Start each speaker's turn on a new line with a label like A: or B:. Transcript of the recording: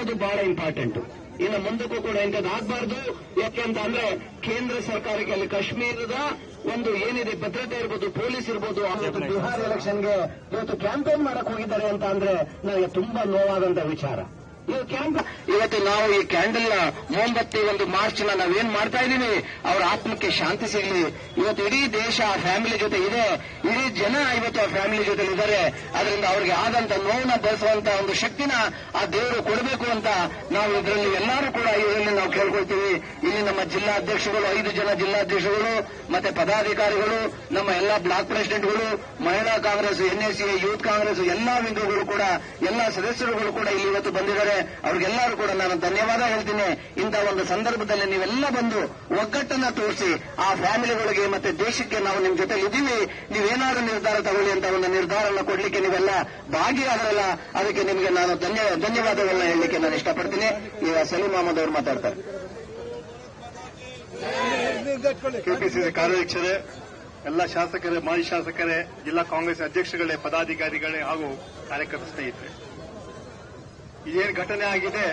A: ಅನ್ನೋದು ಬಹಳ ಇಂಪಾರ್ಟೆಂಟ್. ಇನ್ನು ಮುಂದಕ್ಕೂ ಕೂಡ ಇಂಥದ್ದು ಆಗಬಾರ್ದು. ಯಾಕೆಂತ ಅಂದ್ರೆ ಕೇಂದ್ರ ಸರ್ಕಾರಕ್ಕೆ ಅಲ್ಲಿ ಕಾಶ್ಮೀರದ ಒಂದು ಏನಿದೆ ಭದ್ರತೆ ಇರ್ಬೋದು, ಪೊಲೀಸ್ ಇರ್ಬೋದು, ಬಿಹಾರ್ ಎಲೆಕ್ಷನ್ಗೆ ಇವತ್ತು ಕ್ಯಾಂಪೇನ್ ಮಾಡಕ್ ಹೋಗಿದ್ದಾರೆ ಅಂತ ಅಂದ್ರೆ ನನಗೆ ತುಂಬಾ ನೋವಾದಂತ ವಿಚಾರ. ಇವತ್ತು ನಾವು ಈ ಕ್ಯಾಂಡಲ್ ಮೋಂಬತ್ತಿ ಒಂದು ಮಾರ್ಚ್ ನಾವೇನ್ ಮಾಡ್ತಾ ಇದೀವಿ, ಅವರ ಆತ್ಮಕ್ಕೆ ಶಾಂತಿ ಸಿಗಲಿ. ಇವತ್ತು ಇಡೀ ದೇಶ ಆ ಫ್ಯಾಮಿಲಿ ಜೊತೆ ಇದೆ, ಇಡೀ ಜನ ಇವತ್ತು ಆ ಫ್ಯಾಮಿಲಿ ಜೊತೆ ಇದ್ದಾರೆ. ಅದರಿಂದ ಅವರಿಗೆ ಆದಂತ ನೋವನ್ನ ಭರಿಸುವಂತ ಒಂದು ಶಕ್ತಿನ ಆ ದೇವರು ಕೊಡಬೇಕು ಅಂತ ನಾವು ಇದರಲ್ಲಿ ಎಲ್ಲರೂ ಕೂಡ ಇದರಲ್ಲಿ ನಾವು ಕೇಳ್ಕೊಳ್ತೀವಿ. ಇಲ್ಲಿ ನಮ್ಮ ಜಿಲ್ಲಾಧ್ಯಕ್ಷಗಳು 5 ಜನ ಜಿಲ್ಲಾಧ್ಯಕ್ಷಗಳು ಮತ್ತೆ ಪದಾಧಿಕಾರಿಗಳು, ನಮ್ಮ ಎಲ್ಲಾ ಬ್ಲಾಕ್ ಪ್ರೆಸಿಡೆಂಟ್ಗಳು, ಮಹಿಳಾ ಕಾಂಗ್ರೆಸ್, ಎನ್ಎಸಿ, ಯೂತ್ ಕಾಂಗ್ರೆಸ್ ಎಲ್ಲಾ ವಿಂಗಗಳು ಕೂಡ, ಎಲ್ಲಾ ಸದಸ್ಯರುಗಳು ಕೂಡ ಇಲ್ಲಿ ಇವತ್ತು ಬಂದಿದ್ದಾರೆ. ಅವ್ರಿಗೆಲ್ಲರೂ ಕೂಡ ನಾನು ಧನ್ಯವಾದ ಹೇಳ್ತೀನಿ. ಇಂಥ ಒಂದು ಸಂದರ್ಭದಲ್ಲಿ ನೀವೆಲ್ಲ ಬಂದು ಒಗ್ಗಟ್ಟನ್ನ ತೋರಿಸಿ ಆ ಫ್ಯಾಮಿಲಿಗಳಿಗೆ ಮತ್ತೆ ದೇಶಕ್ಕೆ ನಾವು ನಿಮ್ ಜೊತೆ ಇದ್ದೀವಿ, ನೀವೇನಾದ್ರೂ ನಿರ್ಧಾರ ತಗೊಳ್ಳಿ ಅಂತ ಒಂದು ನಿರ್ಧಾರನ ಕೊಡ್ಲಿಕ್ಕೆ ನೀವೆಲ್ಲ ಭಾಗಿಯಾದ್ರಲ್ಲ, ಅದಕ್ಕೆ ನಿಮಗೆ ನಾನು ಧನ್ಯವಾದಗಳನ್ನ ಹೇಳಲಿಕ್ಕೆ ನಾನು ಇಷ್ಟಪಡ್ತೀನಿ. ಈಗ ಸಲೀಂ ಅಹಮದ್ ಅವರು ಮಾತಾಡ್ತಾರೆ.
B: ಕೆಪಿಸಿಸಿ ಕಾರ್ಯಾಧ್ಯಕ್ಷರೇ, ಎಲ್ಲ ಶಾಸಕರೇ, ಮಾಜಿ ಶಾಸಕರೇ, ಜಿಲ್ಲಾ ಕಾಂಗ್ರೆಸ್ ಅಧ್ಯಕ್ಷಗಳೇ, ಪದಾಧಿಕಾರಿಗಳೇ ಹಾಗೂ ಕಾರ್ಯಕರ್ತ ಸ್ನೇಹಿತರೆ, ಇದೇನು ಘಟನೆ ಆಗಿದೆ